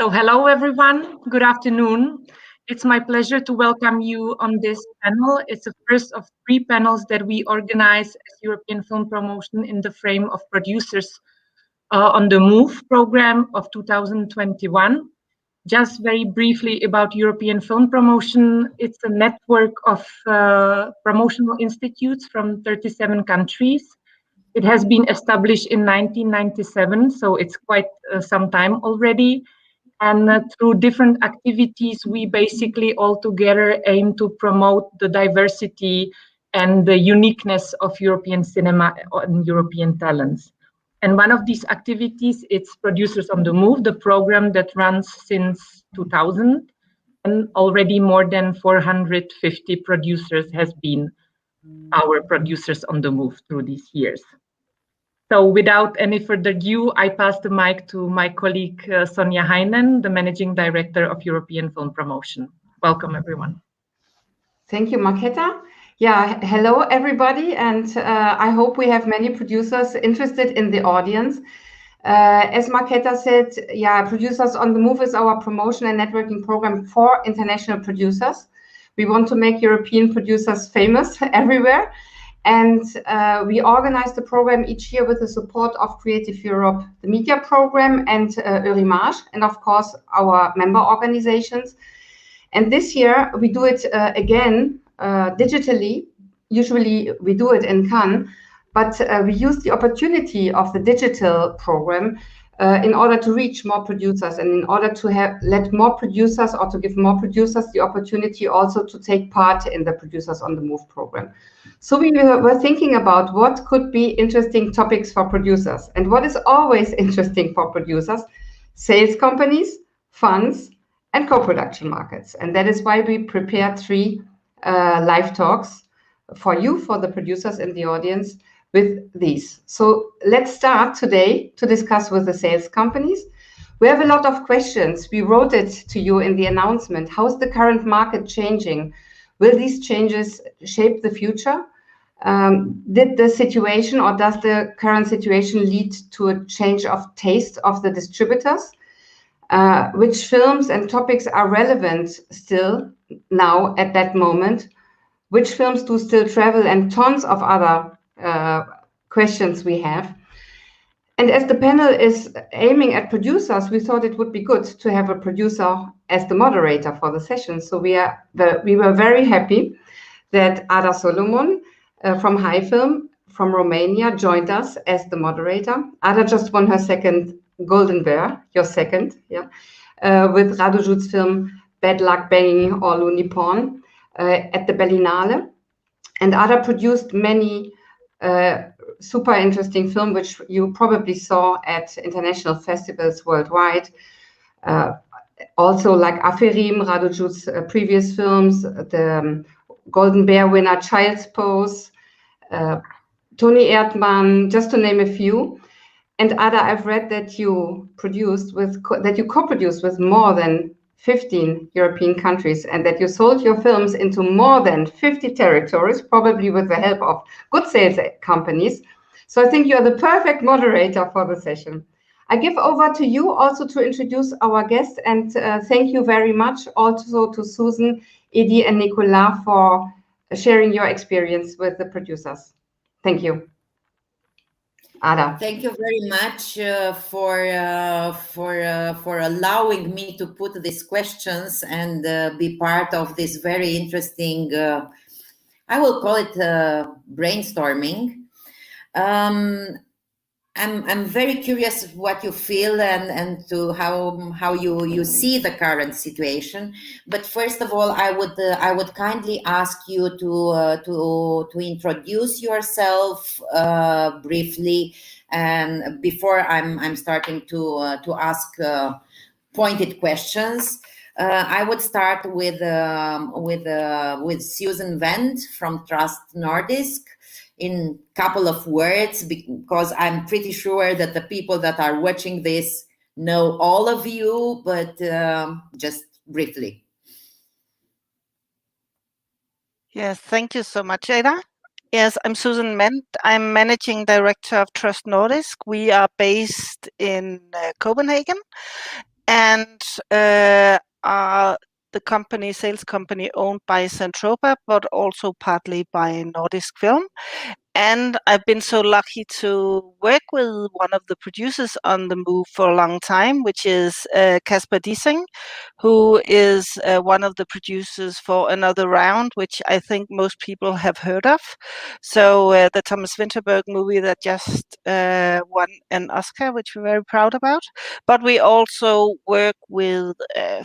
So hello, everyone. Good afternoon. It's my pleasure to welcome you on this panel. It's the first of 3 panels that we organize as European Film Promotion in the frame of Producers on the Move program of 2021. Just very briefly about European Film Promotion. It's a network of promotional institutes from 37 countries. It has been established in 1997, so it's quite some time already. And through different activities, we basically all together aim to promote the diversity and the uniqueness of European cinema and European talents. And one of these activities, it's Producers on the Move, the program that runs since 2000. And already more than 450 producers has been our Producers on the Move through these years. So without any further ado, I pass the mic to my colleague, Sonja Heinen, the Managing Director of European Film Promotion. Welcome, everyone. Thank you, Marketa. Yeah, hello, everybody. And I hope we have many producers interested in the audience. As Marketa said, yeah, Producers on the Move is our promotion and networking program for international producers. We want to make European producers famous everywhere. And we organize the program each year with the support of Creative Europe, the media program, and Eurimage, and of course, our member organizations. And this year, we do it again digitally. Usually, we do it in Cannes, but we use the opportunity of the digital program in order to reach more producers and in order to let more producers or to give more producers the opportunity also to take part in the Producers on the Move program. So we were thinking about what could be interesting topics for producers. And what is always interesting for producers? Sales companies, funds, and co-production markets. And that is why we prepared 3 live talks for you, for the producers in the audience, with these. So let's start today to discuss with the sales companies. We have a lot of questions. We wrote it to you in the announcement. How is the current market changing? Will these changes shape the future? Did the situation or does the current situation lead to a change of taste of the distributors? Which films and topics are relevant still now at that moment? Which films do still travel, and tons of other questions we have. And as the panel is aiming at producers, we thought it would be good to have a producer as the moderator for the session. So we were very happy that Ada Solomon from High Film from Romania joined us as the moderator. Ada just won her second Golden Bear, your second, yeah, with Radu Jut's film Bad Luck Banging or Looney Porn at the Berlinale. And Ada produced many super interesting film, which you probably saw at international festivals worldwide. Also like Aferim, Radu Jut's previous films, the Golden Bear winner Child's Pose, Toni Erdmann, just to name a few. And Ada, I've read that you co-produced with more than 15 European countries, and that you sold your films into more than 50 territories, probably with the help of good sales companies. So I think you're the perfect moderator for the session. I give over to you also to introduce our guests, and thank you very much also to Susan, Hédi, and Nicolas for sharing your experience with the producers. Thank you. Ada. Thank you very much for allowing me to put these questions and be part of this very interesting, I will call it brainstorming. I'm very curious what you feel and to how you see the current situation. But first of all, I would kindly ask you to introduce yourself briefly, and before I'm starting to ask pointed questions. I would start with Susan Wendt from TrustNordisk. In a couple of words, because I'm pretty sure that the people that are watching this know all of you, but just briefly. Yes, thank you so much, Ada. Yes, I'm Susan Wendt. I'm Managing Director of TrustNordisk. We are based in Copenhagen. and are the company, sales company owned by Cineuropa, but also partly by Nordisk Film. And I've been so lucky to work with one of the producers on the move for a long time, which is Kasper Dissing, who is one of the producers for Another Round, which I think most people have heard of. So the Thomas Vinterberg movie that just won an Oscar, which we're very proud about. But we also work with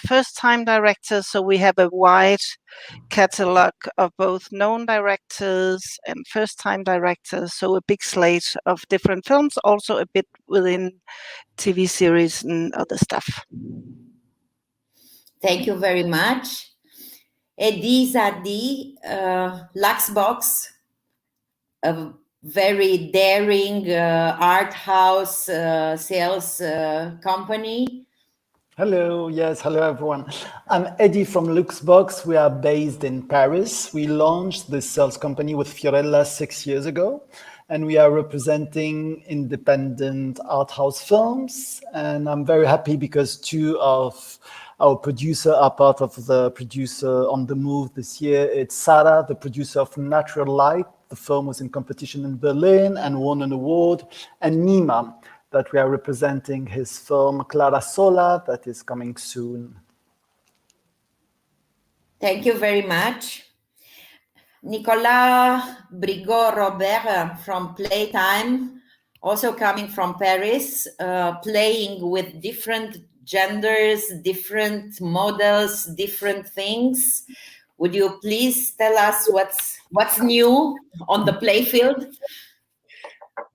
first-time directors, so we have a wide catalog of both known directors and first-time directors, so a big slate of different films, also a bit within TV series and other stuff. Thank you very much. Hédi, Zardi, Luxbox, a very daring art house sales company. Hello, yes, hello everyone. I'm Hédi from Luxbox. We are based in Paris. We launched this sales company with Fiorella 6 years ago, and we are representing independent art house films. And I'm very happy because 2 of our producers are part of the producer on the move this year. It's Sarah, the producer of Natural Light. The film was in competition in Berlin and won an award. And Nima, that we are representing his film Clara Sola, that is coming soon. Thank you very much. Nicolas Brigaud-Robert from Playtime, also coming from Paris, playing with different genders, different models, different things. Would you please tell us what's new on the play field?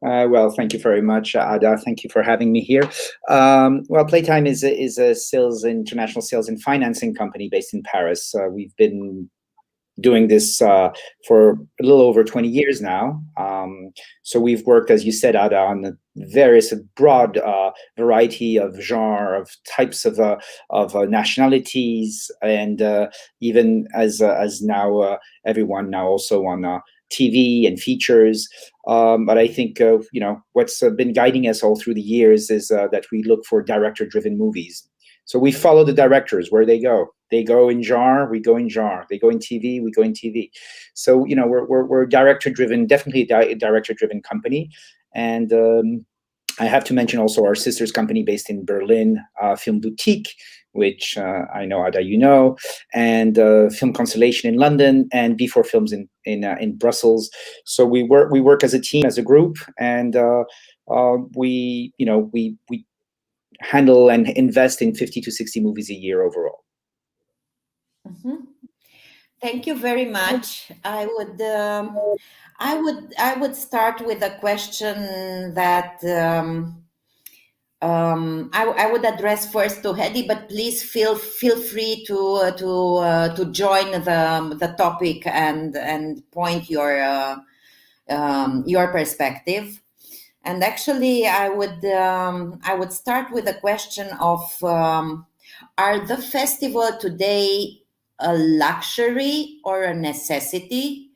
Well, thank you very much, Ada. Thank you for having me here. Well, Playtime is a international sales and financing company based in Paris. We've been doing this for a little over 20 years now. So we've worked, as you said, Ada, on the various broad variety of genre, of types of nationalities, and even as now everyone now also on TV and features. But I think what's been guiding us all through the years is that we look for director-driven movies. So we follow the directors where they go. They go in genre, we go in genre. They go in TV, we go in TV. So we're director-driven, definitely a director-driven company. And I have to mention also our sisters company based in Berlin, Film Boutique, which I know, Ada, you know, and Film Constellation in London, and B4 Films in Brussels. So we work as a team, as a group, and we handle and invest in 50 to 60 movies a year overall. Mm-hmm. Thank you very much. I would start with a question that I would address first to Hédi, but please feel free to join the topic and point your perspective. And actually, I would start with a question of: are the festival today a luxury or a necessity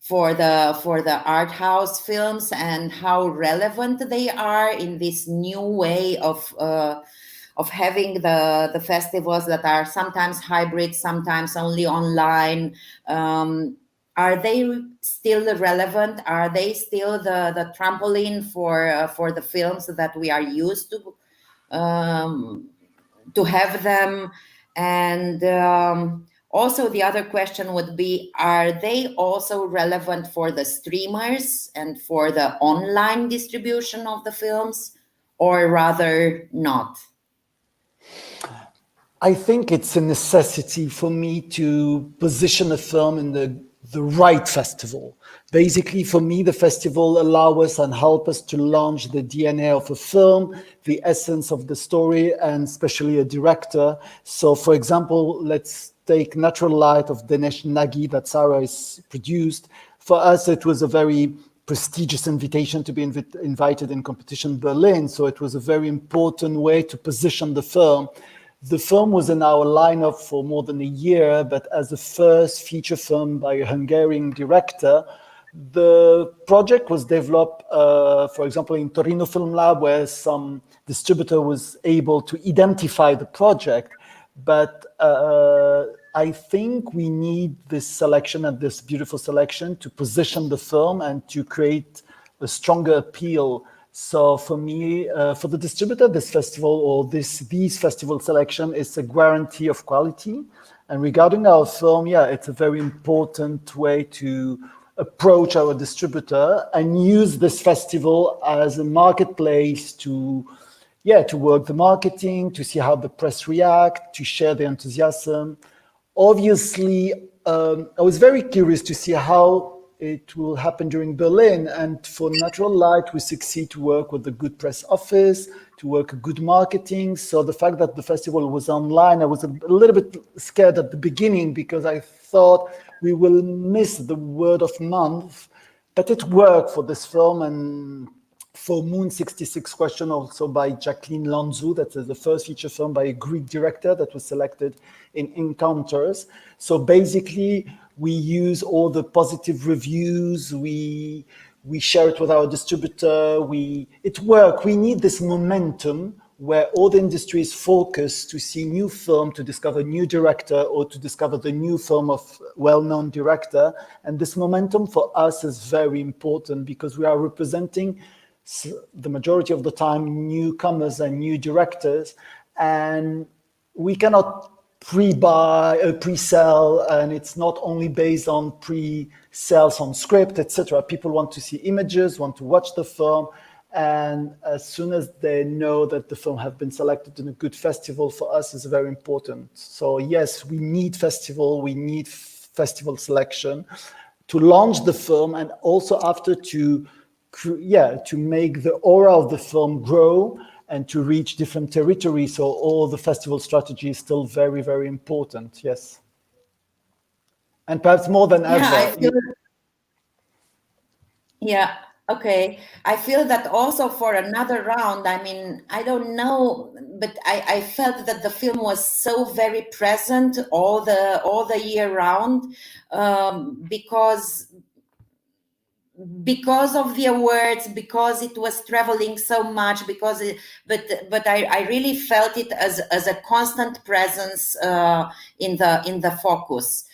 for the art house films, and how relevant they are in this new way of having the festivals that are sometimes hybrid, sometimes only online? Are they still relevant? Are they still the trampoline for the films that we are used to have them? And also the other question would be, are they also relevant for the streamers and for the online distribution of the films, or rather not? I think it's a necessity for me to position a film in the right festival. Basically, for me, the festival allows us and help us to launch the DNA of a film, the essence of the story, and especially a director. So, for example, let's take Natural Light of Dinesh Nagi that Sarah has produced. For us, it was a very prestigious invitation to be invited in competition in Berlin. So it was a very important way to position the film. The film was in our lineup for more than a year, but as a first feature film by a Hungarian director, The project was developed, for example, in Torino Film Lab, where some distributor was able to identify the project. But I think we need this selection and this beautiful selection to position the film and to create a stronger appeal. So for me, for the distributor, this festival or these festival selection is a guarantee of quality. And regarding our film, yeah, it's a very important way to approach our distributor and use this festival as a marketplace to work the marketing, to see how the press react, to share the enthusiasm. Obviously, I was very curious to see how it will happen during Berlin. And for Natural Light, we succeed to work with the good press office, to work good marketing. So the fact that the festival was online, I was a little bit scared at the beginning because I thought we will miss the word of mouth, but it worked for this film. And for Moon 66 Question, also by Jacqueline Lanzou, that is the first feature film by a Greek director that was selected in Encounters. So basically, we use all the positive reviews, we share it with our distributor, it works. We need this momentum where all the industry is focused to see new film, to discover new director, or to discover the new film of well-known director. And this momentum for us is very important because we are representing the majority of the time newcomers and new directors, and we cannot pre-sell, and it's not only based on pre-sales on script, etc. People want to see images, want to watch the film, and as soon as they know that the film has been selected in a good festival, for us is very important. So yes, we need festival selection to launch the film, and also after to make the aura of the film grow and to reach different territories. So all the festival strategy is still very, very important. Yes. And perhaps more than ever. Yeah. Okay. I feel that also for another round, I mean, I don't know, but I felt that the film was so very present all the year round, because of the awards, because it was traveling so much, but I really felt it as a constant presence in the focus.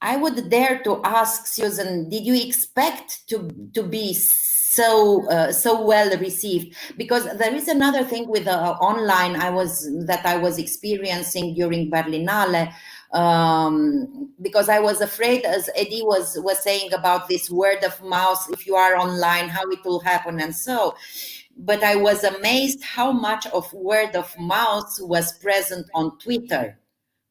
I would dare to ask Susan, did you expect to be so well received? Because there is another thing with online I was experiencing during Berlinale. Because I was afraid, as Hédi was saying about this word of mouth, if you are online, how it will happen and so. But I was amazed how much of word of mouth was present on Twitter,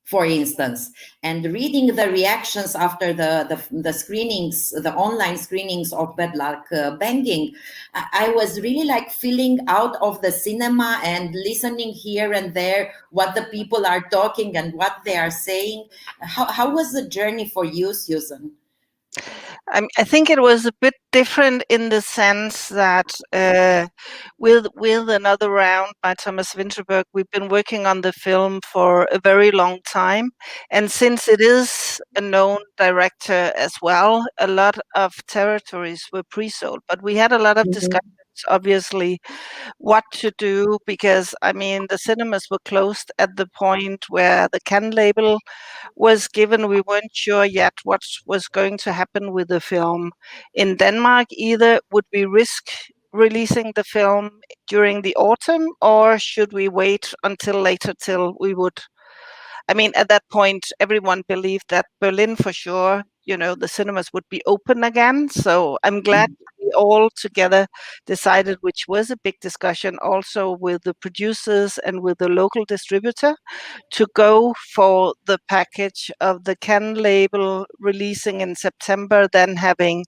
for instance, and reading the reactions after the screenings, the online screenings of Bad Luck Banging, I was really like feeling out of the cinema and listening here and there what the people are talking and what they are saying. How was the journey for you, Susan? I think it was a bit different in the sense that with Another Round by Thomas Vinterberg, we've been working on the film for a very long time. And since it is a known director as well, a lot of territories were pre-sold. But we had a lot of discussions, obviously, what to do, because, I mean, the cinemas were closed at the point where the Cannes label was given. We weren't sure yet what was going to happen with the film in Denmark either. Would we risk releasing the film during the autumn, or should we wait until later till we would? I mean, at that point, everyone believed that Berlin for sure, the cinemas would be open again. So I'm glad we all together decided, which was a big discussion also with the producers and with the local distributor, to go for the package of the Cannes label releasing in September, then having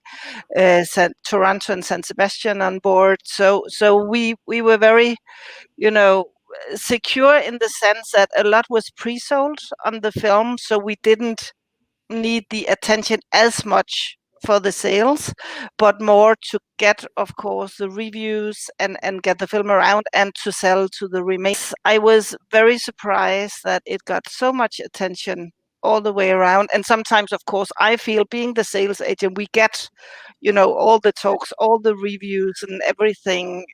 Toronto and San Sebastian on board. So we were very, secure in the sense that a lot was pre-sold on the film, so we didn't need the attention as much for the sales, but more to get, of course, the reviews and get the film around and to sell to the remains. I was very surprised that it got so much attention all the way around. And sometimes, of course, I feel being the sales agent, we get, all the talks, all the reviews and everything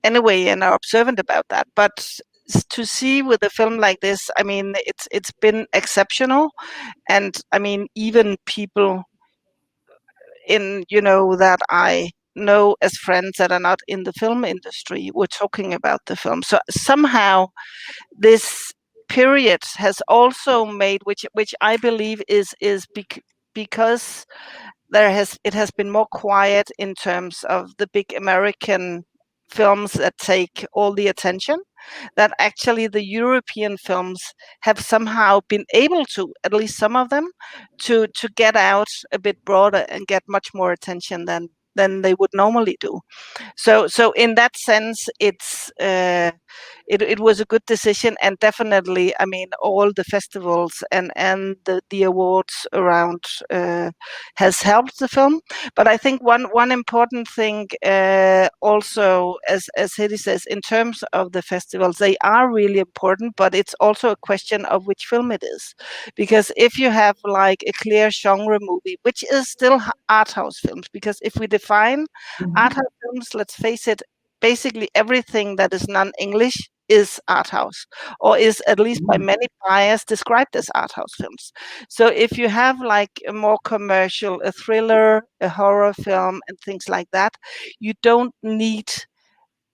anyway, and are observant about that. But to see with a film like this, I mean, it's been exceptional. And I mean, even people that I know as friends that are not in the film industry were talking about the film. So somehow this period has also made, which I believe is because it has been more quiet in terms of the big American films that take all the attention, that actually the European films have somehow been able to, at least some of them, to get out a bit broader and get much more attention than they would normally do. So in that sense, it was a good decision, and definitely, I mean, all the festivals and the awards around has helped the film. But I think one important thing also, as Hédi says, in terms of the festivals, they are really important, but it's also a question of which film it is. Because if you have like a clear genre movie, which is still art house films, because if we define art house films, let's face it, basically everything that is non-English is art house, or is at least by many buyers described as art house films. So if you have like a more commercial, a thriller, a horror film, and things like that, you don't need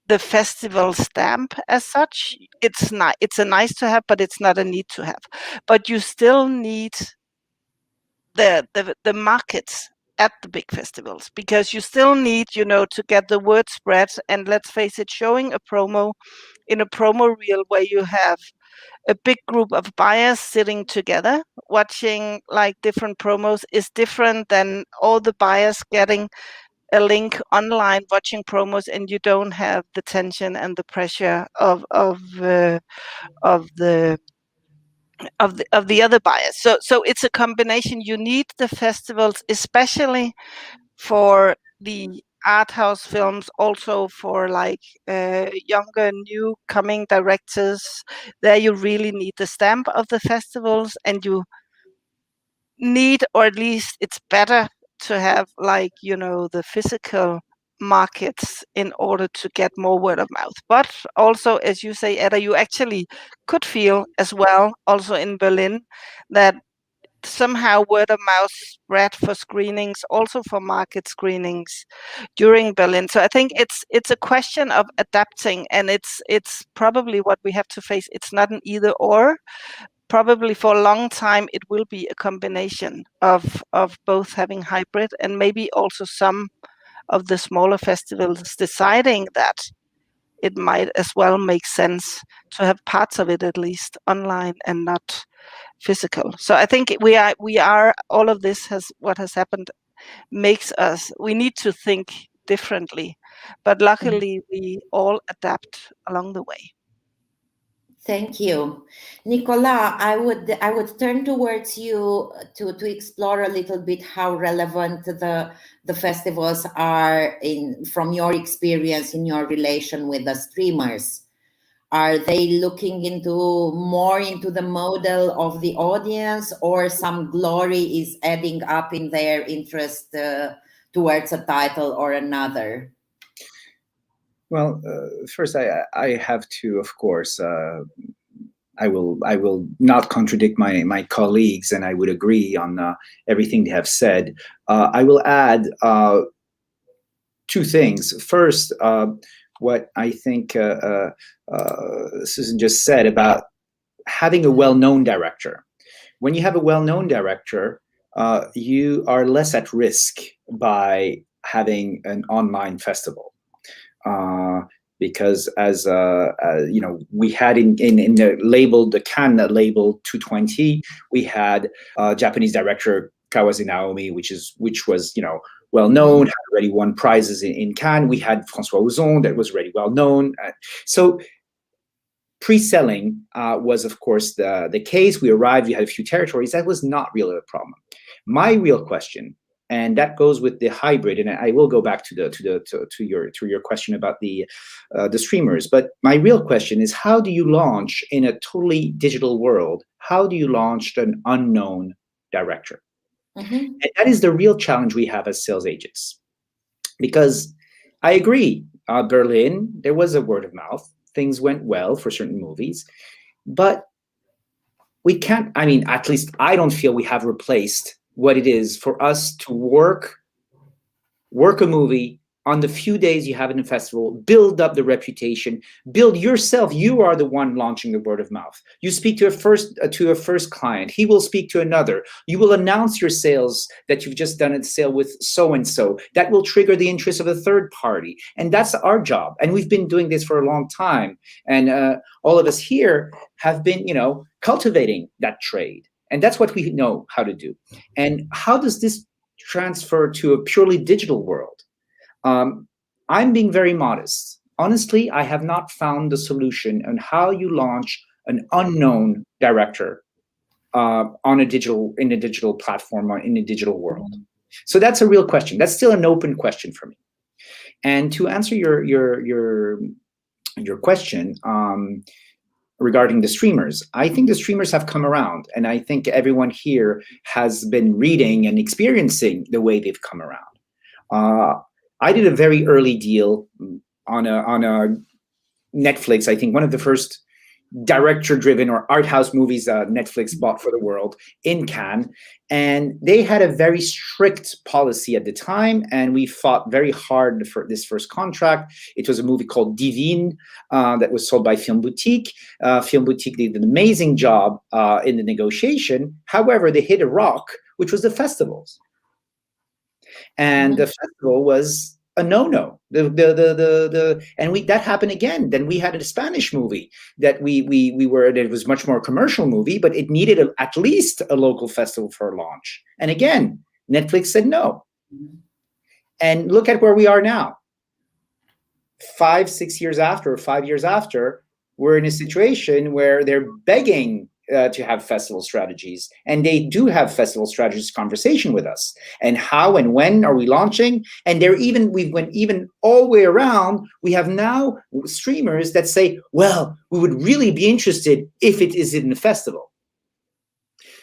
the festival stamp as such. It's a nice to have, but it's not a need to have. But you still need the markets at the big festivals, because you still need, to get the word spread. And let's face it, showing a promo in a promo reel where you have a big group of buyers sitting together watching like different promos is different than all the buyers getting a link online watching promos, and you don't have the tension and the pressure of the other buyers. So it's a combination. You need the festivals, especially for the art house films, also for like younger, new coming directors. There you really need the stamp of the festivals, and you need, or at least it's better to have like, the physical markets in order to get more word of mouth. But also, as you say, Edda, you actually could feel as well, also in Berlin, that somehow word of mouth spread for screenings, also for market screenings during Berlin. So I think it's a question of adapting, and it's probably what we have to face. It's not an either or. Probably for a long time it will be a combination of both, having hybrid, and maybe also some of the smaller festivals deciding that it might as well make sense to have parts of it at least online and not physical. So I think we are all of this what has happened makes us, we need to think differently, but luckily we all adapt along the way. Thank you, Nicolas. I would turn towards you to explore a little bit how relevant the festivals are from your experience in your relation with the streamers. Are they looking more into the model of the audience, or some glory is adding up in their interest towards a title or another? Well, first I have to, of course, I will not contradict my colleagues, and I would agree on everything they have said. I will add two things. First, what I think Susan just said about having a well-known director. When you have a well-known director, you are less at risk by having an online festival. Because as we had in the label, the Cannes label 220, we had Japanese director Kawase Naomi, which was well known, had already won prizes in Cannes. We had François Ozon, that was already well known. So pre-selling was, of course, the case. We arrived, we had a few territories. That was not really a problem. My real question, And that goes with the hybrid. And I will go back to your question about the streamers. But my real question is, how do you launch in a totally digital world? How do you launch an unknown director? And that is the real challenge we have as sales agents. Because I agree, Berlin, there was a word of mouth. Things went well for certain movies, but we can't, I mean, at least I don't feel we have replaced what it is for us to work a movie on the few days you have in a festival, build up the reputation, build yourself. You are the one launching the word of mouth. You speak to a first client. He will speak to another. You will announce your sales that you've just done a sale with so-and-so. That will trigger the interest of a third party. And that's our job. And we've been doing this for a long time. And all of us here have been, cultivating that trade. And that's what we know how to do. And how does this transfer to a purely digital world? I'm being very modest. Honestly, I have not found the solution on how you launch an unknown director in a digital platform or in a digital world. So that's a real question. That's still an open question for me. And to answer your question regarding the streamers, I think the streamers have come around, and I think everyone here has been reading and experiencing the way they've come around. I did a very early deal on a Netflix. I think one of the first director-driven or art house movies Netflix bought for the world in Cannes. And they had a very strict policy at the time, and we fought very hard for this first contract. It was a movie called Divine that was sold by Film Boutique. Film Boutique did an amazing job in the negotiation. However, they hit a rock, which was the festivals. And the festival was a no-no. That happened again. Then we had a Spanish movie that it was much more commercial movie, but it needed at least a local festival for a launch. And again, Netflix said no. And look at where we are now. 5 years after, we're in a situation where they're begging to have festival strategies, and they do have festival strategies conversation with us. And how and when are we launching? And we went even all the way around. We have now streamers that say, well, we would really be interested if it is in a festival.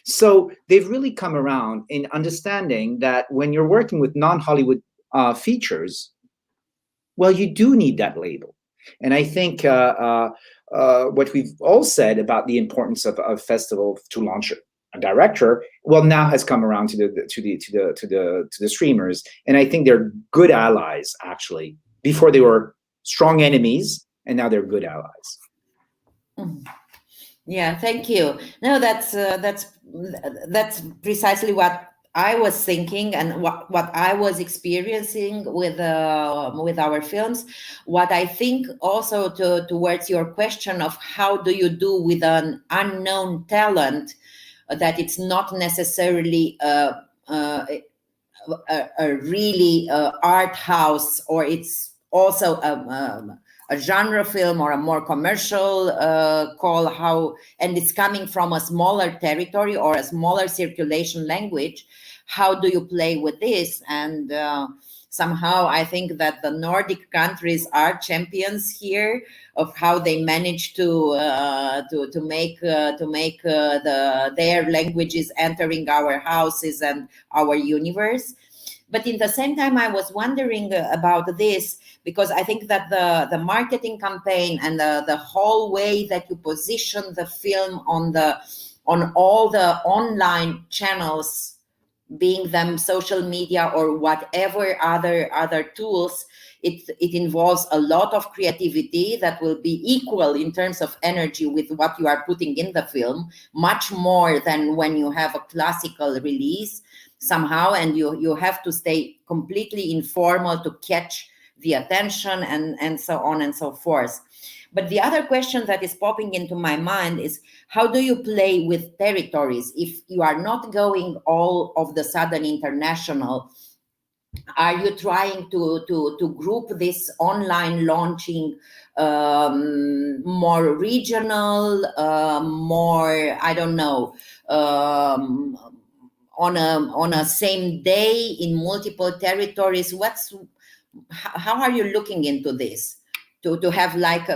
So they've really come around in understanding that when you're working with non-Hollywood features, well, you do need that label. And I think what we've all said about the importance of a festival to launch a director, well, now has come around to the streamers, and I think they're good allies. Actually, before they were strong enemies, and now they're good allies. Yeah, thank you. No, that's precisely what I was thinking and what I was experiencing with our films. What I think also towards your question of how do you do with an unknown talent, that it's not necessarily a really art house, or it's also a genre film or a more commercial call, and it's coming from a smaller territory or a smaller circulation language. How do you play with this? And somehow I think that the Nordic countries are champions here of how they manage to make their languages entering our houses and our universe. But in the same time, I was wondering about this, because I think that the marketing campaign and the whole way that you position the film on all the online channels, being them social media or whatever other tools, it involves a lot of creativity that will be equal in terms of energy with what you are putting in the film, much more than when you have a classical release somehow, and you have to stay completely informal to catch the attention and so on and so forth. But the other question that is popping into my mind is, how do you play with territories? If you are not going all of the sudden international, are you trying to group this online launching more regional, more, I don't know, on a same day in multiple territories? How are you looking into this to have like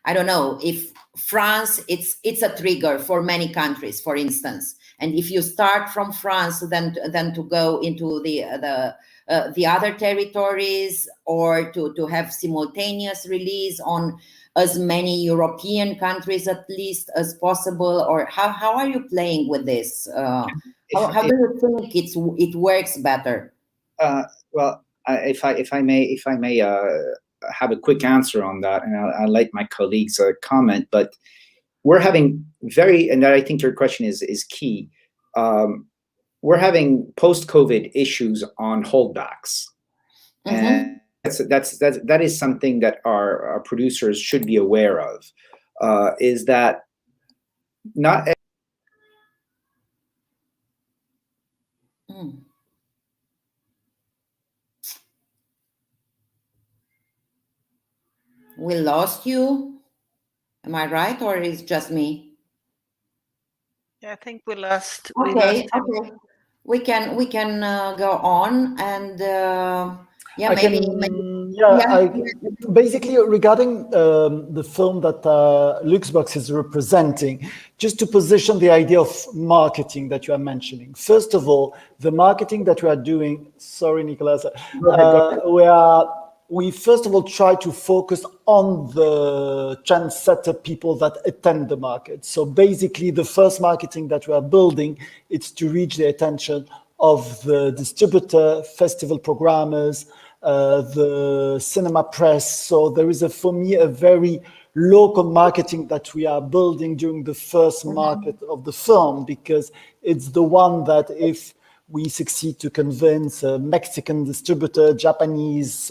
I don't know, if France, it's a trigger for many countries, for instance, and if you start from France, then to go into the other territories, or to have simultaneous release on as many European countries at least as possible, or how are you playing with this? How do you think it works better? Well, if I may have a quick answer on that, and I'll let my colleagues comment. But we're having and I think your question is key. We're having post-COVID issues on holdbacks, and that is something that our producers should be aware of. Is that not? We lost you. Am I right, or is it just me? Yeah, I think we lost. Okay. We can go on, and basically regarding the film that Luxbox is representing, just to position the idea of marketing that you are mentioning. First of all, the marketing that we are doing. Sorry, Nicolas. We first of all try to focus on the trendsetter people that attend the market. So basically, the first marketing that we are building is to reach the attention of the distributor, festival programmers, the cinema press. So there is, for me, a very local marketing that we are building during the first market of the film, because it's the one that if we succeed to convince a Mexican distributor, Japanese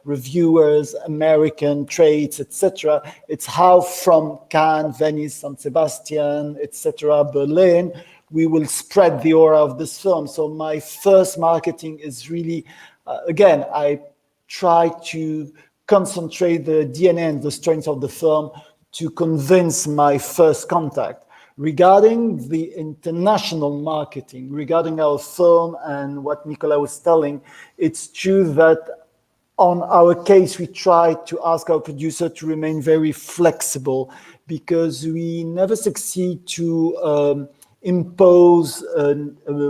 reviewers, American trades, etc. It's how from Cannes, Venice, San Sebastian, etc., Berlin, we will spread the aura of this film. So my first marketing is really, again, I try to concentrate the DNA and the strengths of the film to convince my first contact. Regarding the international marketing, regarding our film and what Nicolas was telling, it's true that on our case, we try to ask our producer to remain very flexible, because we never succeed to impose a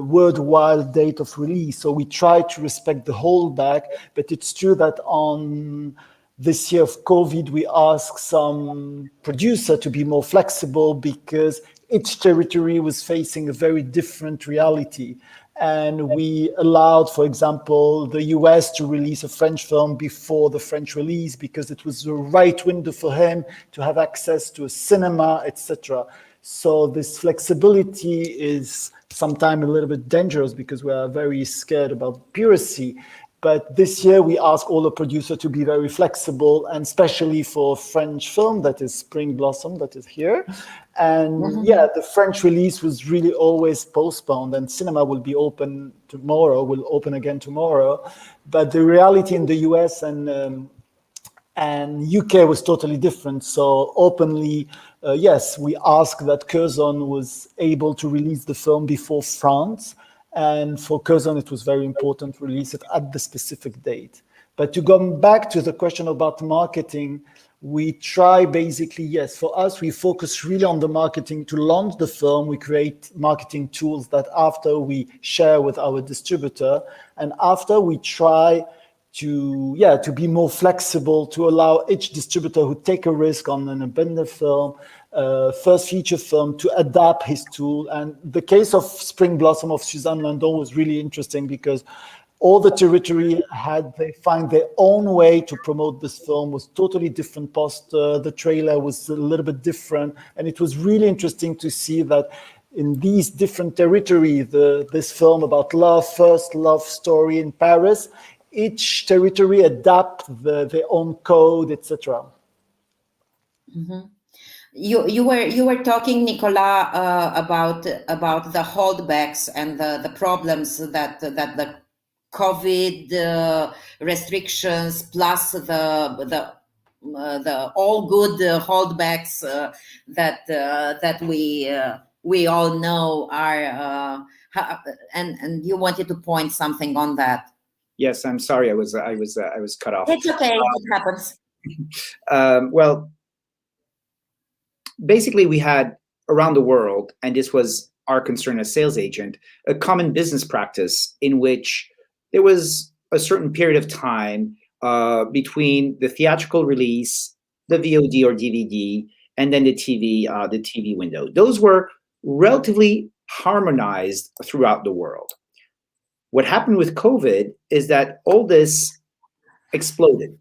worldwide date of release. So we try to respect the holdback, but it's true that on this year of COVID, we asked some producer to be more flexible, because each territory was facing a very different reality. And we allowed, for example, the US to release a French film before the French release, because it was the right window for him to have access to a cinema, etc. So this flexibility is sometimes a little bit dangerous, because we are very scared about piracy. But this year we ask all the producers to be very flexible, and especially for French film, that is Spring Blossom, that is here. And the French release was really always postponed, and cinema will be open tomorrow, will open again tomorrow. But the reality in the US and UK was totally different. So openly, yes, we asked that Curzon was able to release the film before France. And for Curzon, it was very important to release it at the specific date. But to go back to the question about marketing, we try basically, yes, for us, we focus really on the marketing to launch the film. We create marketing tools that after we share with our distributor, and after we try to be more flexible, to allow each distributor who take a risk on an abandoned film, first feature film, to adapt his tool. And the case of Spring Blossom of Suzanne Landon was really interesting, because all the territory they find their own way to promote this film, was totally different poster. The trailer was a little bit different. And it was really interesting to see that in these different territories, this film about love, first love story in Paris, each territory adapt their own code, etc. You were talking, Nicolas, about the holdbacks and the problems that the COVID restrictions plus the all good holdbacks that we we all know are, and you wanted to point something on that. Yes, I'm sorry, I was cut off. It's okay, it happens. Well, basically, we had around the world, and this was our concern as sales agent, a common business practice in which there was a certain period of time between the theatrical release, the VOD or DVD, and then the TV window. Those were relatively harmonized throughout the world. What happened with COVID is that all this exploded.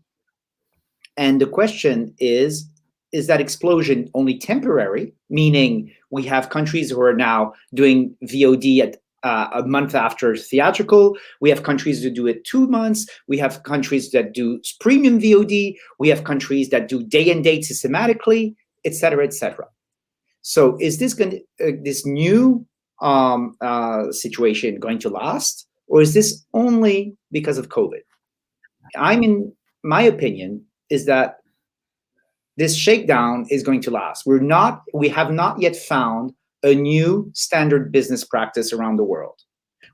And the question is that explosion only temporary? Meaning we have countries who are now doing VOD at a month after theatrical. We have countries that do it 2 months. We have countries that do premium VOD. We have countries that do day and date systematically, et cetera, et cetera. So is this this new situation going to last? Or is this only because of COVID? My opinion is that this shakedown is going to last. We have not yet found a new standard business practice around the world,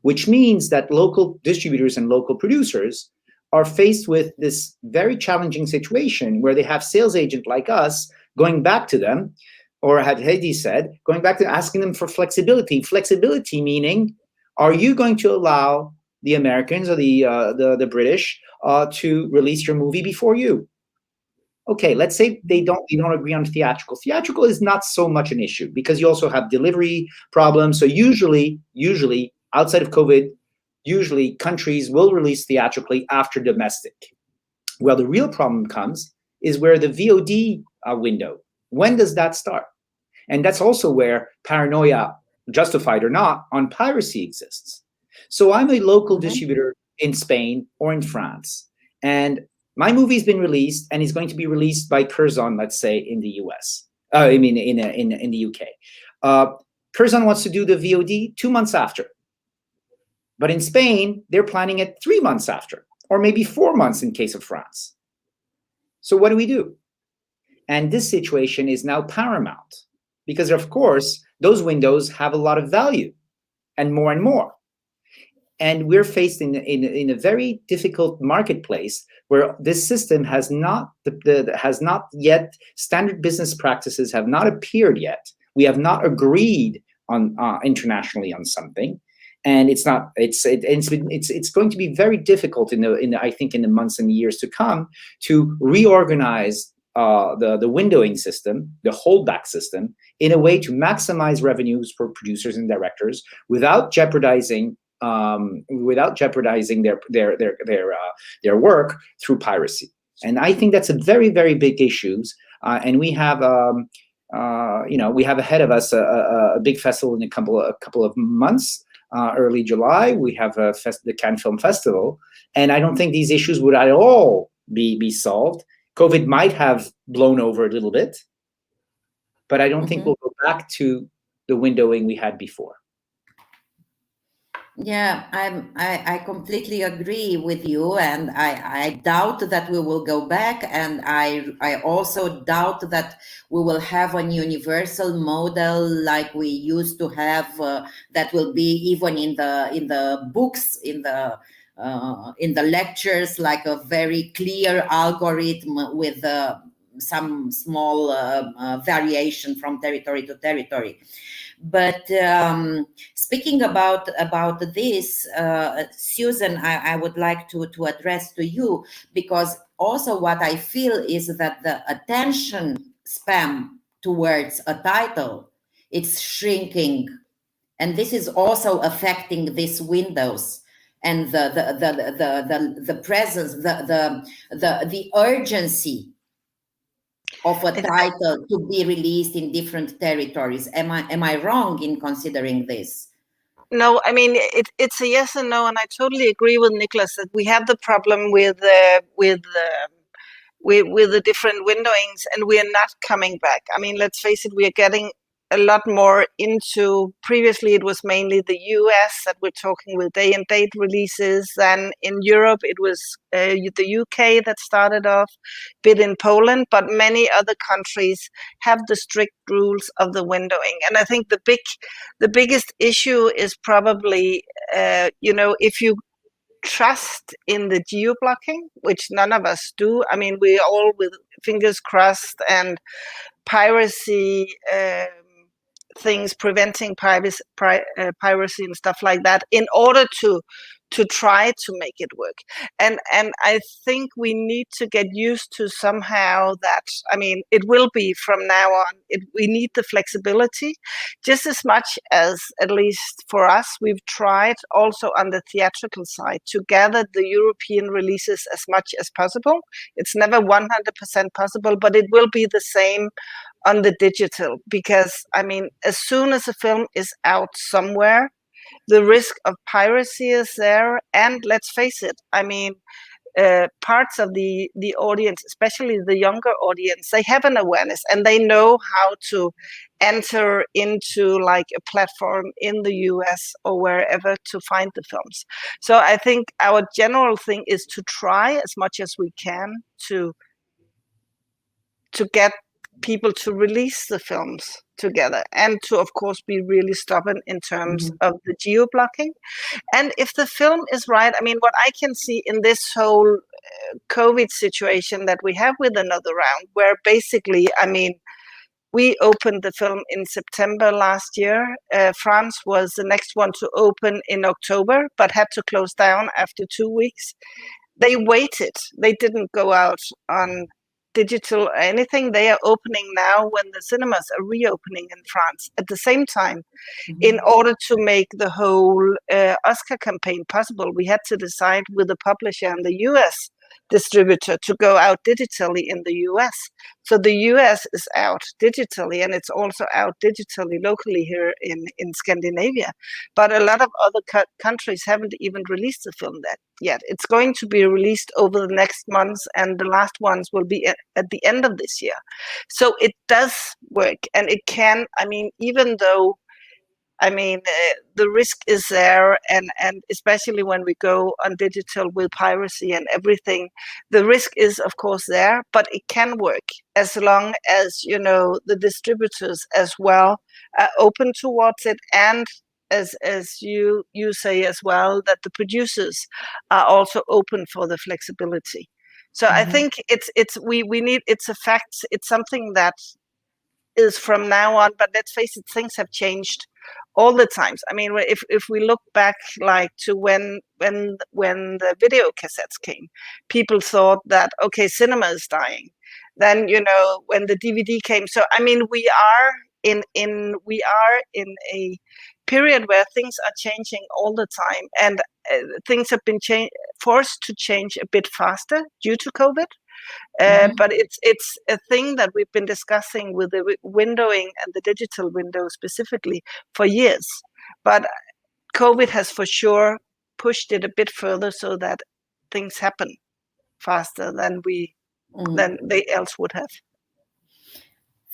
which means that local distributors and local producers are faced with this very challenging situation where they have sales agents like us going back to them, or had Hédi said, going back to asking them for flexibility. Flexibility meaning, are you going to allow the Americans or the British to release your movie before you? Okay, let's say they don't agree on theatrical. Theatrical is not so much an issue because you also have delivery problems. So usually outside of COVID, usually countries will release theatrically after domestic. Well, the real problem comes is where the VOD window. When does that start? And that's also where paranoia, justified or not, on piracy exists. So I'm a local distributor in Spain or in France, and my movie's been released and is going to be released by Curzon, let's say, in the US. In the UK. Curzon wants to do the VOD 2 months after. But in Spain, they're planning it 3 months after, or maybe 4 months in case of France. So what do we do? And this situation is now paramount because, of course, those windows have a lot of value and more. And we're faced in a very difficult marketplace where this system has not yet, standard business practices have not appeared yet. We have not agreed on internationally on something, and it's going to be very difficult in the months and years to come to reorganize the windowing system, the holdback system, in a way to maximize revenues for producers and directors without jeopardizing their work through piracy. And I think that's a very, very big issue. And we have ahead of us a big festival in a couple of months. Early July, we have the Cannes Film Festival, and I don't think these issues would at all be solved. COVID might have blown over a little bit, but I don't think we'll go back to the windowing we had before. Yeah, I completely agree with you, and I doubt that we will go back, and I also doubt that we will have an universal model like we used to have, that will be even in the books, in the lectures, like a very clear algorithm with some small variation from territory to territory. But speaking about this, Susan, I would like to address to you, because also what I feel is that the attention span towards a title, it's shrinking, and this is also affecting these windows and the presence, the urgency of a title to be released in different territories. Am I wrong in considering this? No, I mean it's a yes and no, and I totally agree with Nicolas that we have the problem with the different windowings, and we are not coming back. I mean, let's face it, we are getting a lot more into, previously it was mainly the US that we're talking with day and date releases, and in Europe it was the UK that started off, bit in Poland, but many other countries have the strict rules of the windowing. And I think the biggest issue is probably, if you trust in the geo-blocking, which none of us do. I mean, we all with fingers crossed, and piracy things, preventing piracy and stuff like that, in order to try to make it work. And I think we need to get used to somehow that, I mean, it will be from now on, we need the flexibility just as much as, at least for us, we've tried also on the theatrical side to gather the European releases as much as possible. It's never 100% possible, but it will be the same on the digital, because I mean, as soon as a film is out somewhere, the risk of piracy is there. And let's face it, I mean, parts of the audience, especially the younger audience, they have an awareness and they know how to enter into like a platform in the US or wherever to find the films. So I think our general thing is to try as much as we can to get people to release the films together, and to of course be really stubborn in terms of the geo-blocking. And if the film is right, I mean, what I can see in this whole COVID situation that we have with Another Round, where basically, I mean, we opened the film in September last year. France was the next one to open in October, but had to close down after 2 weeks. They waited. They didn't go out on digital or anything. They are opening now when the cinemas are reopening in France at the same time. In order to make the whole Oscar campaign possible, we had to decide with the publisher and the US distributor to go out digitally in the US. So the US is out digitally, and it's also out digitally locally here in Scandinavia. But a lot of other countries haven't even released the film yet. It's going to be released over the next months, and the last ones will be at the end of this year. So it does work, and it can, I mean, even though, I mean, the risk is there, and especially when we go on digital with piracy and everything, the risk is of course there, but it can work as long as, you know, the distributors as well are open towards it, and as you say as well, that the producers are also open for the flexibility. So I think we need, it's a fact, it's something that is from now on, but let's face it, things have changed all the times. I mean, if we look back like to when the video cassettes came, people thought that, okay, cinema is dying. Then, you know, when the DVD came, so I mean, we are in a period where things are changing all the time, and things have been forced to change a bit faster due to COVID. But it's a thing that we've been discussing with the windowing and the digital window specifically for years. But COVID has for sure pushed it a bit further, so that things happen faster than they else would have.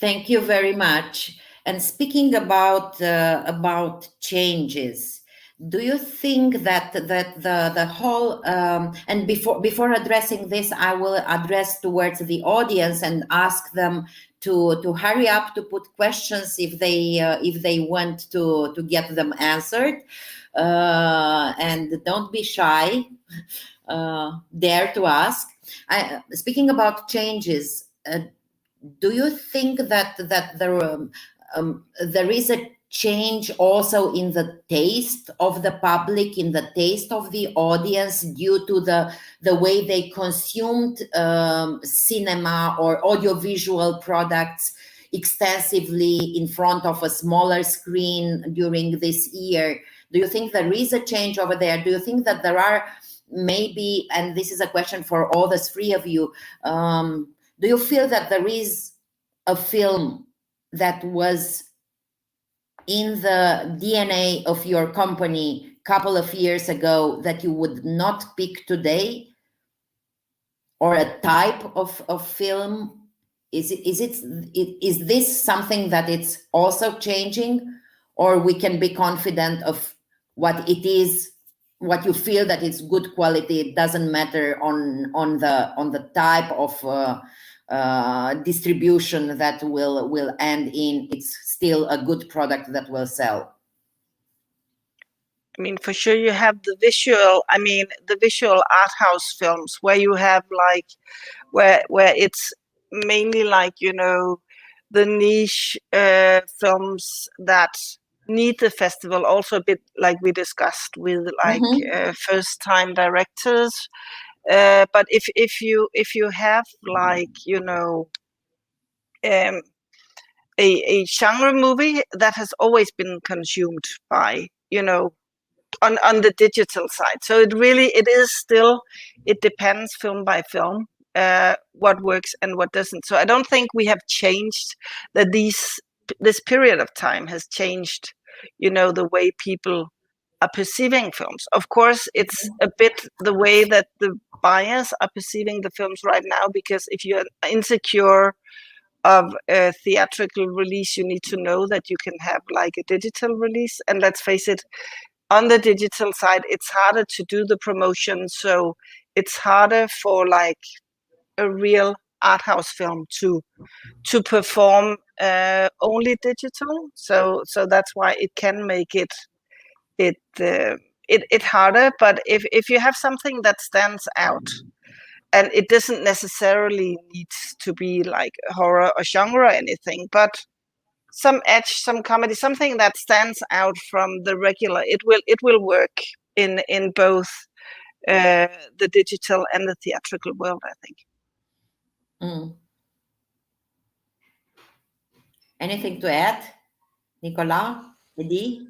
Thank you very much. And speaking about changes, do you think that the whole and before addressing this, I will address towards the audience and ask them to hurry up to put questions if they want to get them answered, and don't be shy, dare to ask. Speaking about changes, do you think that there is a change also in the taste of the public, in the taste of the audience, due to the way they consumed cinema or audiovisual products extensively in front of a smaller screen during this year? Do you think there is a change over there? Do you think that there are maybe, and this is a question for all the three of you, do you feel that there is a film that was in the DNA of your company a couple of years ago that you would not pick today, or a type of film is this something that it's also changing, or we can be confident of what it is, what you feel that it's good quality? It doesn't matter on the type of distribution that will end in. It's still a good product that will sell. I mean, for sure, you have the visual. I mean, the visual art house films where you have like where it's mainly like, you know, the niche films that need the festival, also a bit like we discussed with like first time directors. But if you have like, you know, a genre movie that has always been consumed by, you know, on the digital side. So it is still, it depends film by film, what works and what doesn't. So I don't think we have changed that this period of time has changed, you know, the way people are perceiving films. Of course, it's a bit the way that the buyers are perceiving the films right now, because if you're insecure of a theatrical release, you need to know that you can have like a digital release. And let's face it, on the digital side, it's harder to do the promotion. So it's harder for like a real art house film to perform only digital. So that's why it can make it harder. But if you have something that stands out, and it doesn't necessarily need to be like horror or genre or anything, but some edge, some comedy, something that stands out from the regular, it will work in both the digital and the theatrical world, I think. Anything to add, Nicolas, Hédi?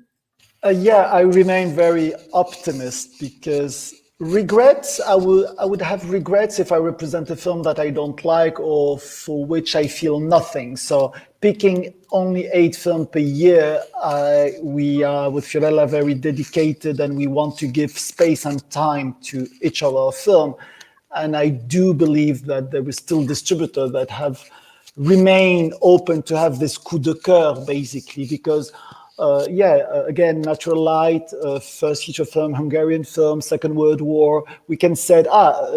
Yeah, I remain very optimist, because regrets, I would have regrets if I represent a film that I don't like or for which I feel nothing. So picking only 8 films per year, we are with Fiorella very dedicated, and we want to give space and time to each of our film. And I do believe that there is still distributors that have remain open to have this coup de cœur, basically, because again, Natural Light, first feature film, Hungarian film, Second World War. We can say,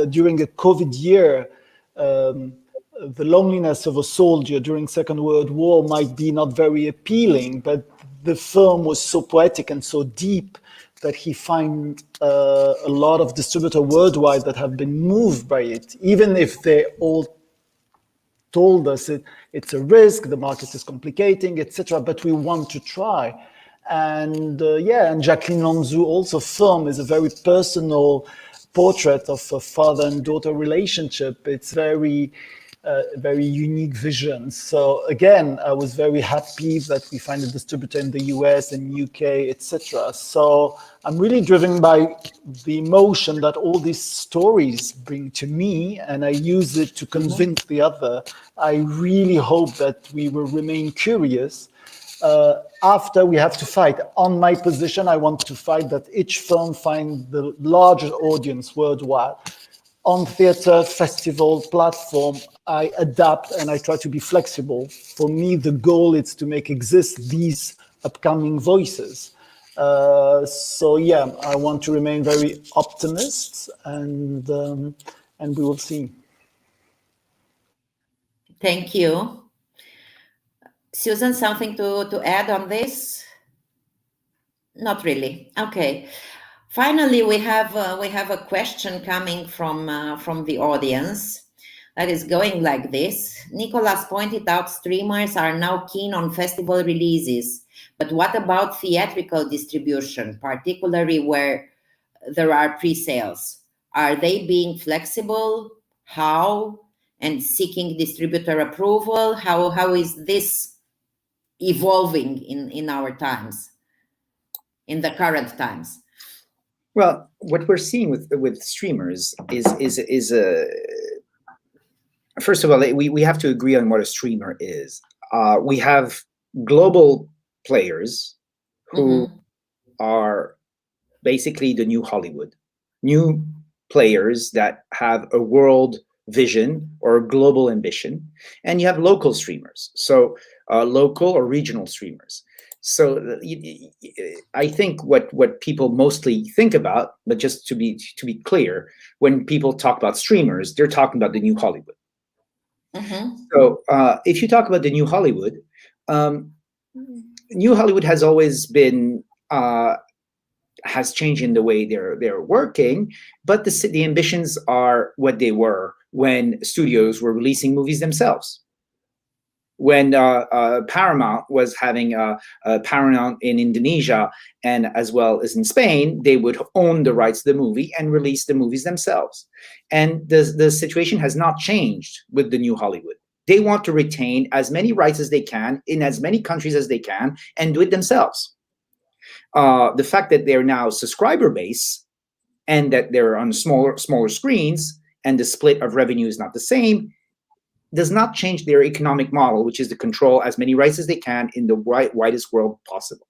during a COVID year, the loneliness of a soldier during Second World War might be not very appealing, but the film was so poetic and so deep that he find a lot of distributors worldwide that have been moved by it, even if they all told us it's a risk, the market is complicating, etc. But we want to try. And and Jacqueline Lanzou also film is a very personal portrait of a father and daughter relationship. It's very unique vision. So again, I was very happy that we find a distributor in the US and UK, etc. So I'm really driven by the emotion that all these stories bring to me, and I use it to convince the other. I really hope that we will remain curious. After we have to fight. On my position, I want to fight that each film find the largest audience worldwide. On theater, festival, platform, I adapt and I try to be flexible. For me, the goal is to make exist these upcoming voices. I want to remain very optimist, and we will see. Thank you. Susan, something to add on this? Not really. Okay. Finally, we have a question coming from the audience that is going like this. Nicolas pointed out streamers are now keen on festival releases, but what about theatrical distribution, particularly where there are pre-sales? Are they being flexible? How? And seeking distributor approval? How is this evolving in our times, in the current times? Well, what we're seeing with streamers is first of all, we have to agree on what a streamer is. We have global players who are basically the new Hollywood, new players that have a world vision or global ambition, and you have local streamers, so local or regional streamers. So I think what people mostly think about, but just to be clear, when people talk about streamers, they're talking about the new Hollywood. Mm-hmm. So if you talk about the new Hollywood, new Hollywood has always been has changed in the way they're working, but the ambitions are what they were when studios were releasing movies themselves. When Paramount was having Paramount in Indonesia and as well as in Spain, they would own the rights to the movie and release the movies themselves. And the situation has not changed with the new Hollywood. They want to retain as many rights as they can in as many countries as they can and do it themselves. The fact that they're now subscriber base and that they're on smaller screens and the split of revenue is not the same does not change their economic model, which is to control as many rights as they can in the widest world possible.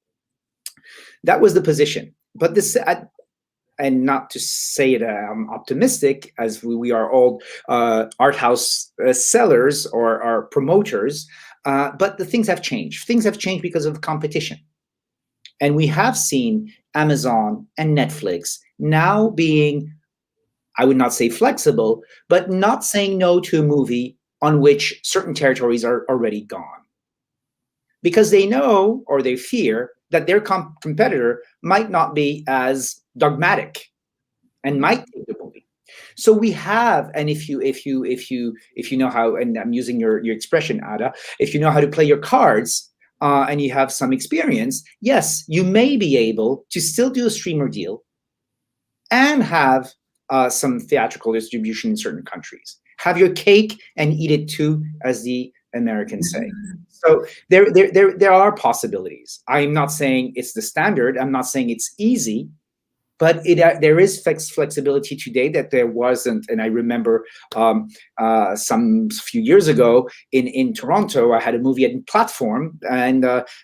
That was the position. But this, and not to say that I'm optimistic, as we are all art house sellers or promoters, but the things have changed. Things have changed because of competition. And we have seen Amazon and Netflix now being, I would not say flexible, but not saying no to a movie on which certain territories are already gone. Because they know or they fear that their competitor might not be as dogmatic and might take the movie. So we have, and if you know how, and I'm using your expression, Ada, if you know how to play your cards and you have some experience, yes, you may be able to still do a streamer deal and have some theatrical distribution in certain countries. Have your cake and eat it too, as the Americans say. So there are possibilities. I'm not saying it's the standard. I'm not saying it's easy, but there is flexibility today that there wasn't. And I remember some few years ago in Toronto, I had a movie at Platform, and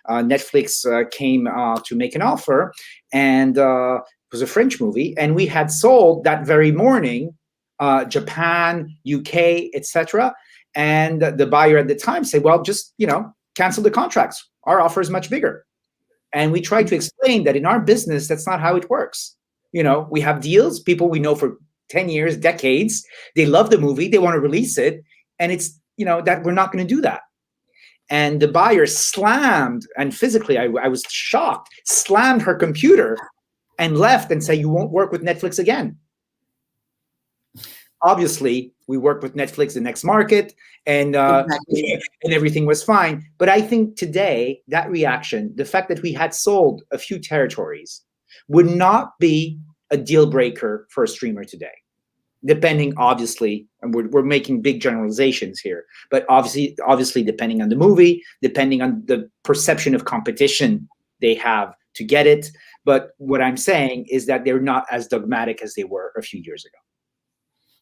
Netflix came to make an offer, and it was a French movie, and we had sold that very morning Japan, UK, etc. And the buyer at the time said, well, just, cancel the contracts. Our offer is much bigger. And we tried to explain that in our business, that's not how it works. We have deals, people we know for 10 years, decades. They love the movie. They want to release it. And it's, that we're not going to do that. And the buyer slammed, and physically, I was shocked, slammed her computer and left and said, you won't work with Netflix again. Obviously, we worked with Netflix the next market, and exactly. And everything was fine. But I think today, that reaction, the fact that we had sold a few territories, would not be a deal breaker for a streamer today. Depending, obviously, and we're making big generalizations here, but obviously depending on the movie, depending on the perception of competition they have to get it. But what I'm saying is that they're not as dogmatic as they were a few years ago.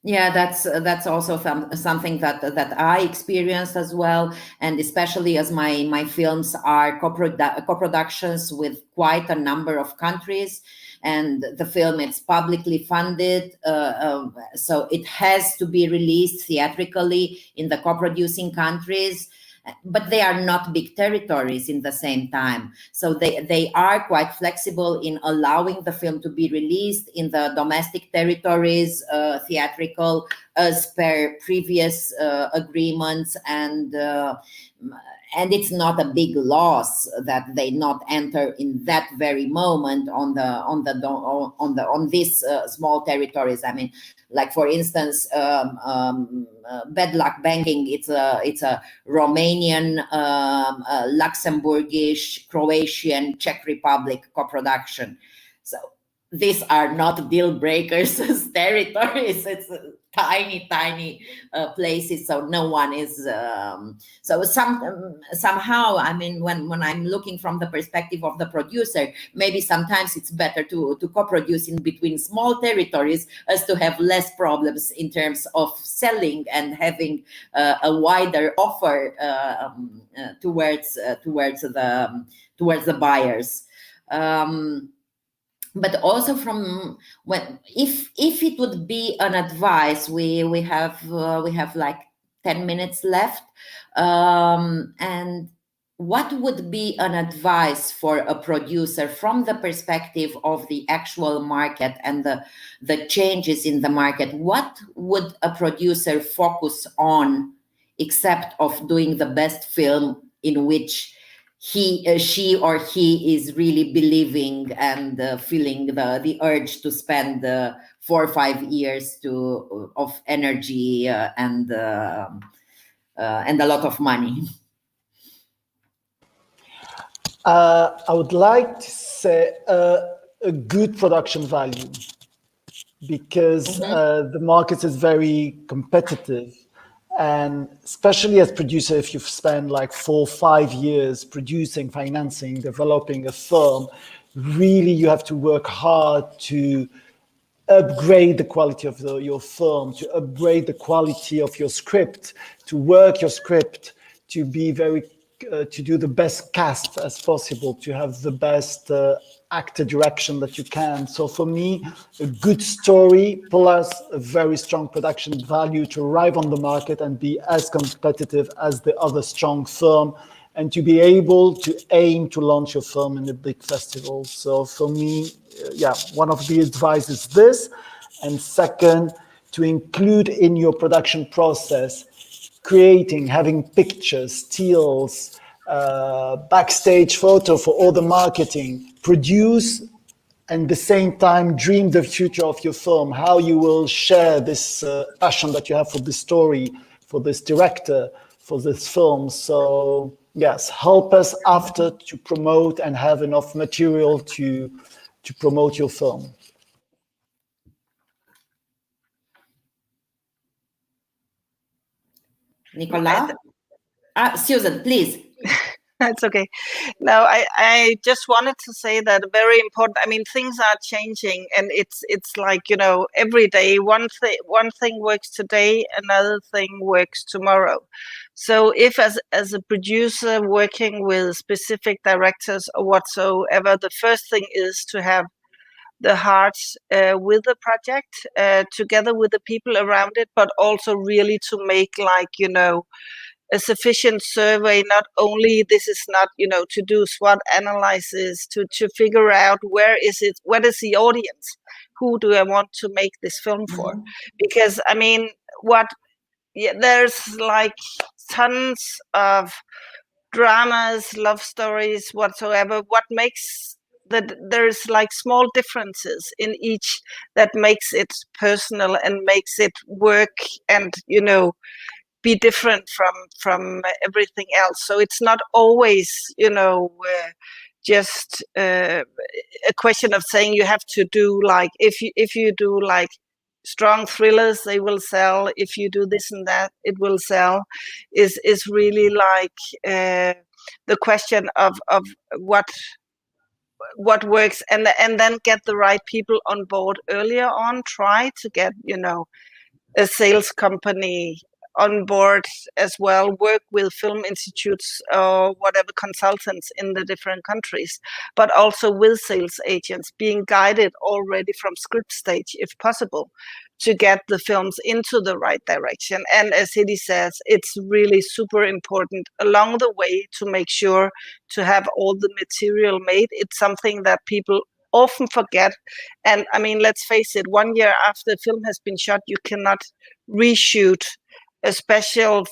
Yeah, that's also something that I experienced as well, and especially as my films are co-productions with quite a number of countries, and the film is publicly funded, so it has to be released theatrically in the co-producing countries. But they are not big territories in the same time. So they are quite flexible in allowing the film to be released in the domestic territories, theatrical, as per previous agreements, and it's not a big loss that they not enter in that very moment on these small territories. I mean, like for instance, Bad Luck Banking. It's a Romanian, Luxembourgish, Croatian, Czech Republic co-production. So these are not deal breakers as territories. It's tiny places, so no one is somehow, I mean, when I'm looking from the perspective of the producer, maybe sometimes it's better to co-produce in between small territories as to have less problems in terms of selling and having a wider offer towards the buyers. but also from when, if it would be an advice, we have like 10 minutes left, and what would be an advice for a producer from the perspective of the actual market and the changes in the market? What would a producer focus on, except of doing the best film in which she or he is really believing and feeling the urge to spend 4 or 5 years of energy and a lot of money? I would like to say a good production value, because the market is very competitive. And especially as producer, if you've spent like 4 or 5 years producing, financing, developing a film, really you have to work hard to upgrade the quality of your film, to upgrade the quality of your script, to work your script, to be very, to do the best cast as possible, to have the best actor direction that you can. So for me, a good story plus a very strong production value to arrive on the market and be as competitive as the other strong film, and to be able to aim to launch your film in a big festival. So for me, one of the advice is this. And second, to include in your production process, creating, having pictures, stills, backstage photo for all the marketing, produce, and at the same time dream the future of your film, how you will share this passion that you have for this story, for this director, for this film. So yes, help us after to promote and have enough material to promote your film. Nicolas? Susan, please. That's okay. No, I just wanted to say that very important. I mean, things are changing, and it's like, every day one thing works today, another thing works tomorrow. So if as a producer working with specific directors or whatsoever, the first thing is to have the heart with the project, together with the people around it, but also really to make a sufficient survey. Not only, this is not, to do SWOT analysis, to figure out what is the audience, who do I want to make this film for? Because I mean, there's like tons of dramas, love stories, whatsoever. What makes that there's like small differences in each that makes it personal and makes it work and be different from everything else. So it's not always just a question of saying you have to do like, if you do like strong thrillers, they will sell. If you do this and that, it will sell. Is really like the question of what works, and then get the right people on board earlier on. Try to get a sales company on board as well, work with film institutes or whatever consultants in the different countries, but also with sales agents, being guided already from script stage, if possible, to get the films into the right direction. And as Hédi says, it's really super important along the way to make sure to have all the material made. It's something that people often forget. And I mean, let's face it, 1 year after the film has been shot, you cannot reshoot a special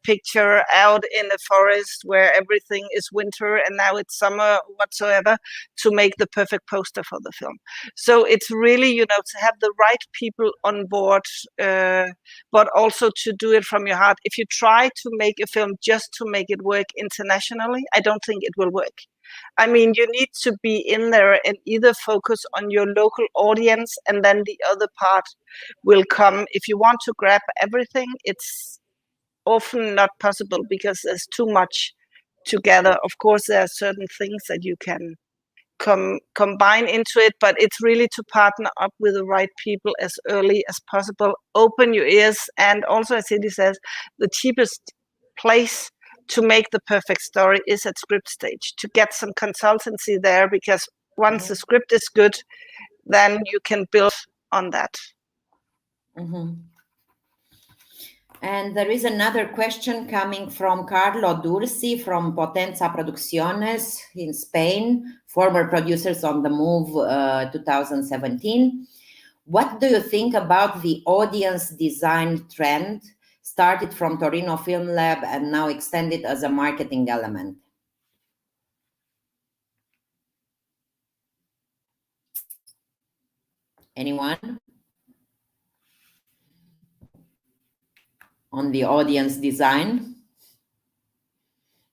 picture out in the forest where everything is winter and now it's summer whatsoever to make the perfect poster for the film. So it's really, to have the right people on board, but also to do it from your heart. If you try to make a film just to make it work internationally, I don't think it will work. I mean, you need to be in there and either focus on your local audience, and then the other part will come. If you want to grab everything, it's often not possible because there's too much together. Of course, there are certain things that you can combine into it, but it's really to partner up with the right people as early as possible. Open your ears, and also, as Hédi says, the cheapest place to make the perfect story is at script stage, to get some consultancy there, because once the script is good, then you can build on that. And there is another question coming from Carlo Dursi from Potenza Producciones in Spain, former Producers on the Move 2017. What do you think about the audience design trend, started from Torino Film Lab and now extended as a marketing element? Anyone? On the audience design?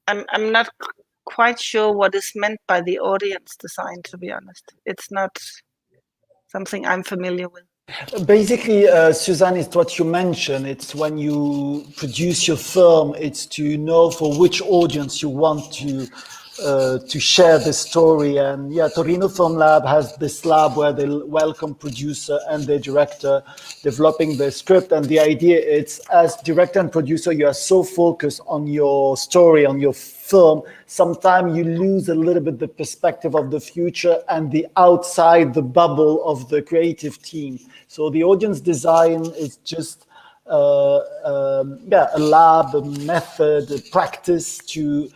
I'm not quite sure what is meant by the audience design, to be honest. It's not something I'm familiar with. Basically, Suzanne, it's what you mentioned. It's when you produce your film, it's to know for which audience you want to share the story. And yeah, Torino Film Lab has this lab where they welcome producer and the director developing the script. And the idea is, as director and producer, you are so focused on your story, on your film, sometimes you lose a little bit the perspective of the future and the outside the bubble of the creative team. So the audience design is just a lab, a method, a practice to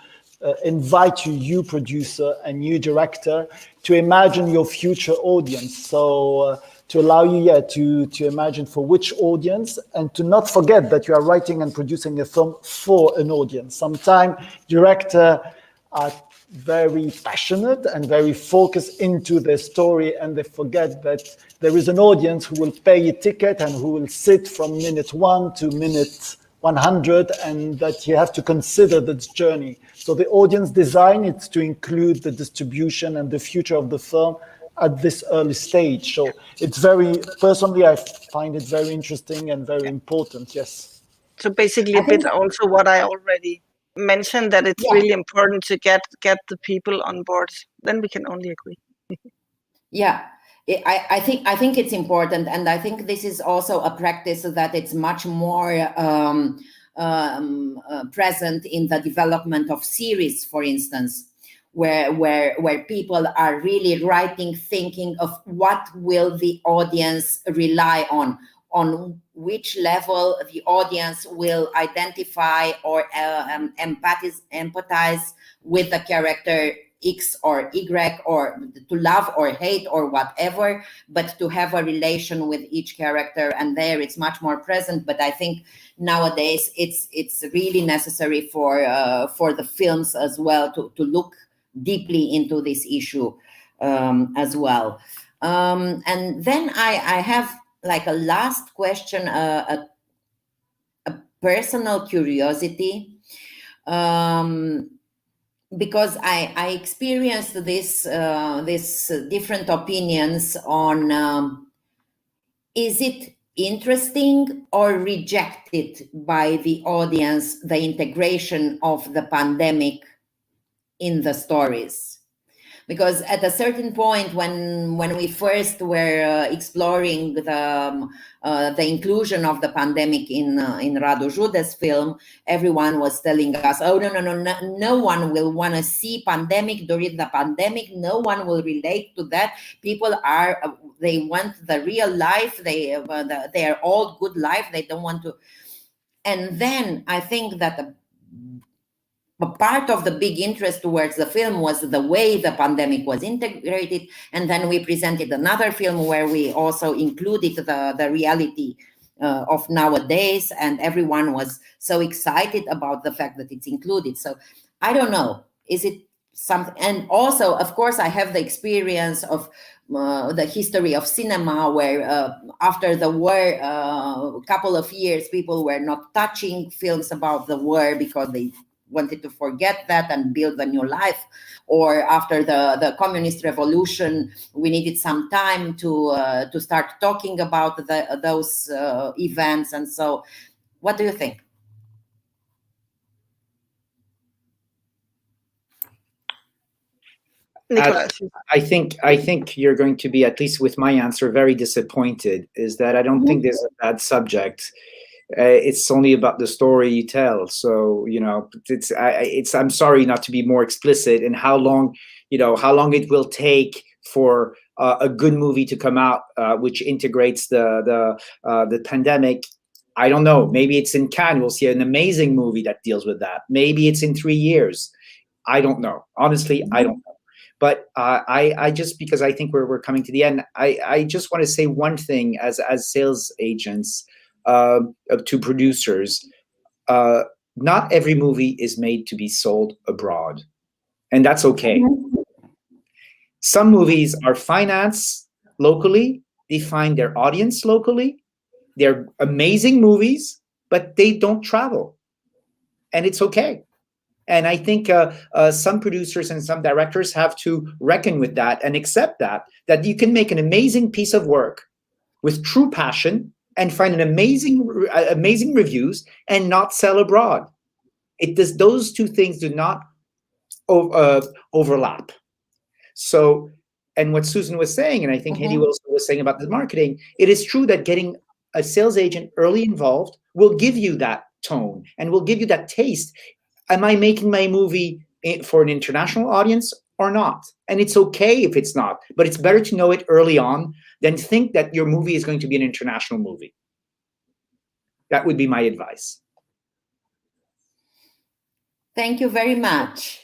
invite you producer and you director to imagine your future audience. So to allow you to imagine for which audience, and to not forget that you are writing and producing a film for an audience. Sometimes director are very passionate and very focused into their story, and they forget that there is an audience who will pay a ticket and who will sit from minute 1 to minute 100, and that you have to consider this journey. So the audience design is to include the distribution and the future of the film at this early stage. So it's personally, I find it very interesting and very important, yes. So basically a bit also what I already mentioned, that it's really important to get the people on board. Then we can only agree. Yeah. I think it's important, and I think this is also a practice that it's much more present in the development of series, for instance, where people are really writing, thinking of what will the audience rely on which level the audience will identify or empathize with the character X or Y, or to love or hate or whatever, but to have a relation with each character, and there it's much more present. But I think nowadays it's really necessary for the films as well to look deeply into this issue as well. And then I have like a last question, a personal curiosity. Because I experienced this different opinions on is it interesting or rejected by the audience, the integration of the pandemic in the stories? Because at a certain point, when we first were exploring the inclusion of the pandemic in Radu Jude's film, everyone was telling us, "Oh no one will want to see pandemic during the pandemic. No one will relate to that. People they want the real life. Their old good life. They don't want to." And then I think that a part of the big interest towards the film was the way the pandemic was integrated. And then we presented another film where we also included the reality of nowadays, and everyone was so excited about the fact that it's included. So I don't know, is it something? And also, of course, I have the experience of the history of cinema, where after the war, a couple of years, people were not touching films about the war because they wanted to forget that and build a new life. Or after the communist revolution, we needed some time to start talking about those events. And so, what do you think? Nicolas. I think you're going to be, at least with my answer, very disappointed. Is that I don't think there's a bad subject. It's only about the story you tell. So I'm sorry not to be more explicit in how long it will take for a good movie to come out, which integrates the pandemic. I don't know. Maybe it's in Cannes. We'll see an amazing movie that deals with that. Maybe it's in 3 years. I don't know. Honestly, I don't know. But I just, because I think we're coming to the end, I just want to say one thing as sales agents to producers. Not every movie is made to be sold abroad, and that's okay. Some movies are financed locally. They find their audience locally. They're amazing movies, but they don't travel, and it's okay. And I think some producers and some directors have to reckon with that and accept that you can make an amazing piece of work with true passion and find an amazing reviews and not sell abroad. Those two things do not overlap. So, and what Susan was saying, and I think Hédi also was saying about the marketing, it is true that getting a sales agent early involved will give you that tone and will give you that taste. Am I making my movie for an international audience or not? And it's okay if it's not, but it's better to know it early on than think that your movie is going to be an international movie. That would be my advice. Thank you very much.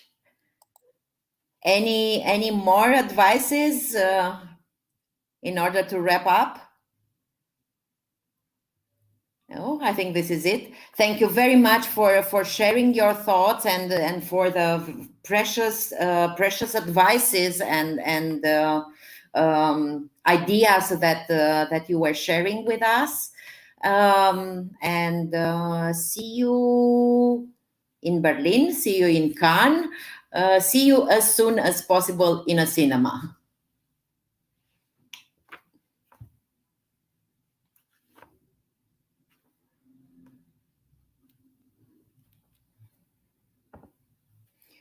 Any more advices in order to wrap up? No, I think this is it. Thank you very much for sharing your thoughts and for the precious advices and ideas that you were sharing with us. See you in Berlin. See you in Cannes. See you as soon as possible in a cinema.